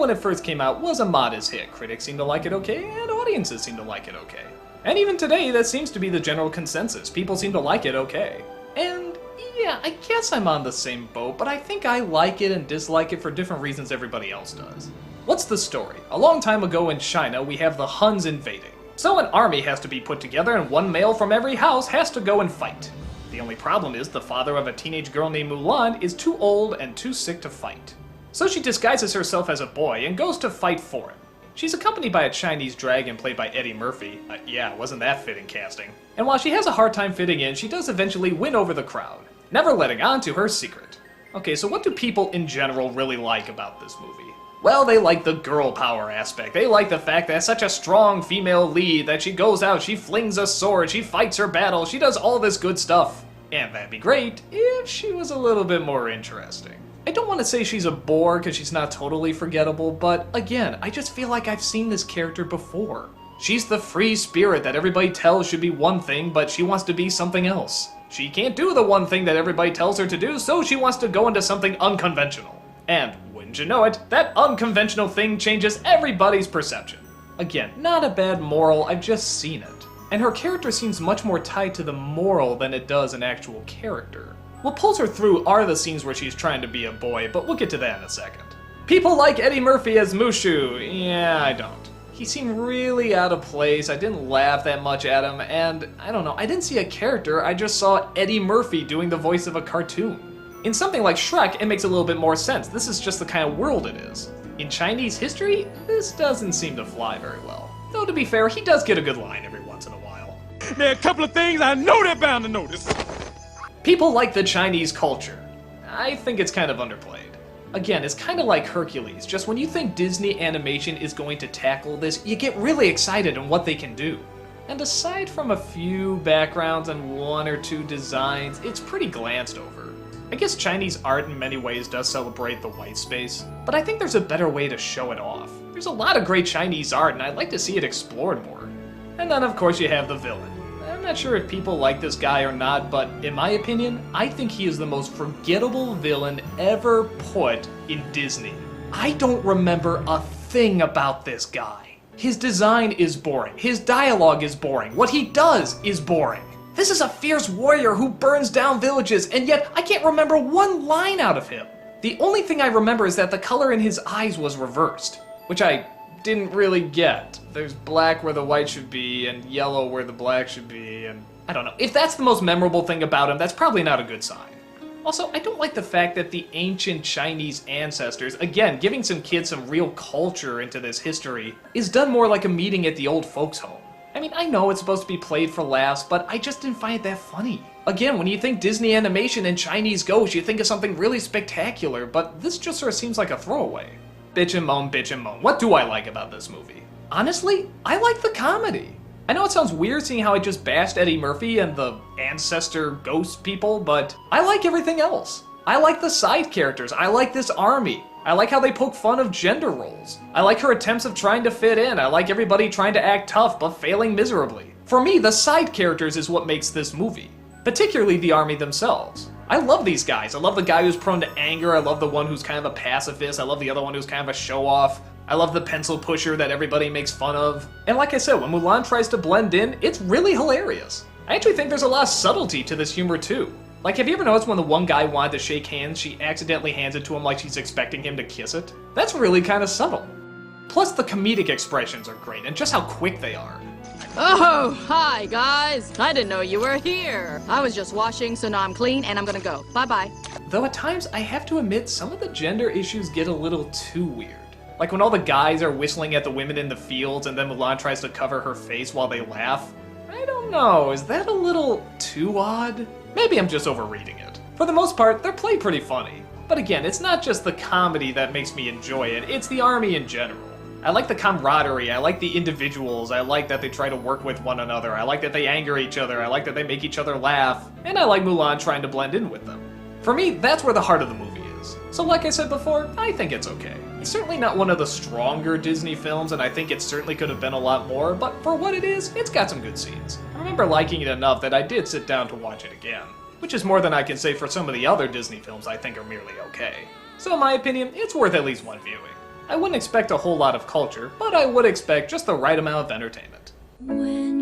when it first came out, was a modest hit. Critics seemed to like it okay, and audiences seemed to like it okay. And even today, that seems to be the general consensus. People seem to like it okay. And yeah, I guess I'm on the same boat, but I think I like it and dislike it for different reasons everybody else does. What's the story? A long time ago in China, we have the Huns invading. So an army has to be put together and one male from every house has to go and fight. The only problem is the father of a teenage girl named Mulan is too old and too sick to fight. So she disguises herself as a boy and goes to fight for him. She's accompanied by a Chinese dragon played by Eddie Murphy. Yeah, wasn't that fitting casting? And while she has a hard time fitting in, she does eventually win over the crowd, never letting on to her secret. Okay, so what do people in general really like about this movie? Well, they like the girl power aspect. They like the fact that such a strong female lead that she goes out, she flings a sword, she fights her battle, she does all this good stuff. And that'd be great if she was a little bit more interesting. I don't want to say she's a bore because she's not totally forgettable, but again, I just feel like I've seen this character before. She's the free spirit that everybody tells should be one thing, but she wants to be something else. She can't do the one thing that everybody tells her to do, so she wants to go into something unconventional. And wouldn't you know it, that unconventional thing changes everybody's perception. Again, not a bad moral, I've just seen it. And her character seems much more tied to the moral than it does an actual character. What pulls her through are the scenes where she's trying to be a boy, but we'll get to that in a second. People like Eddie Murphy as Mushu. Yeah, I don't. He seemed really out of place, I didn't laugh that much at him, and I don't know, I didn't see a character, I just saw Eddie Murphy doing the voice of a cartoon. In something like Shrek, it makes a little bit more sense. This is just the kind of world it is. In Chinese history, this doesn't seem to fly very well. Though to be fair, he does get a good line every once in a while. There are a couple of things I know they're bound to notice. People like the Chinese culture. I think it's kind of underplayed. Again, it's kind of like Hercules, just when you think Disney animation is going to tackle this, you get really excited in what they can do. And aside from a few backgrounds and one or two designs, it's pretty glanced over. I guess Chinese art in many ways does celebrate the white space, but I think there's a better way to show it off. There's a lot of great Chinese art and I'd like to see it explored more. And then of course you have the villain. I'm not sure if people like this guy or not, but in my opinion, I think he is the most forgettable villain ever put in Disney. I don't remember a thing about this guy. His design is boring, his dialogue is boring, what he does is boring. This is a fierce warrior who burns down villages, and yet I can't remember one line out of him. The only thing I remember is that the color in his eyes was reversed, which I didn't really get. There's black where the white should be, and yellow where the black should be, and I don't know. If that's the most memorable thing about him, that's probably not a good sign. Also, I don't like the fact that the ancient Chinese ancestors, again, giving some kids some real culture into this history, is done more like a meeting at the old folks' home. I mean, I know it's supposed to be played for laughs, but I just didn't find it that funny. Again, when you think Disney animation and Chinese ghosts, you think of something really spectacular, but this just sort of seems like a throwaway. Bitch and moan, bitch and moan. What do I like about this movie? Honestly, I like the comedy. I know it sounds weird seeing how I just bashed Eddie Murphy and the ancestor ghost people, but I like everything else. I like the side characters. I like this army. I like how they poke fun of gender roles. I like her attempts of trying to fit in. I like everybody trying to act tough but failing miserably. For me, the side characters is what makes this movie, particularly the army themselves. I love these guys. I love the guy who's prone to anger. I love the one who's kind of a pacifist. I love the other one who's kind of a show-off. I love the pencil pusher that everybody makes fun of. And like I said, when Mulan tries to blend in, it's really hilarious. I actually think there's a lot of subtlety to this humor too. Like, have you ever noticed when the one guy wanted to shake hands, she accidentally hands it to him like she's expecting him to kiss it? That's really kind of subtle. Plus, the comedic expressions are great, and just how quick they are. Oh, hi, guys. I didn't know you were here. I was just washing, so now I'm clean, and I'm gonna go. Bye-bye. Though at times, I have to admit, some of the gender issues get a little too weird. Like when all the guys are whistling at the women in the fields, and then Mulan tries to cover her face while they laugh. I don't know, is that a little too odd? Maybe I'm just overreading it. For the most part, they're played pretty funny. But again, it's not just the comedy that makes me enjoy it, it's the army in general. I like the camaraderie, I like the individuals, I like that they try to work with one another, I like that they anger each other, I like that they make each other laugh, and I like Mulan trying to blend in with them. For me, that's where the heart of the movie is. So like I said before, I think it's okay. It's certainly not one of the stronger Disney films, and I think it certainly could have been a lot more, but for what it is, it's got some good scenes. I remember liking it enough that I did sit down to watch it again, which is more than I can say for some of the other Disney films I think are merely okay. So in my opinion, it's worth at least one viewing. I wouldn't expect a whole lot of culture, but I would expect just the right amount of entertainment. When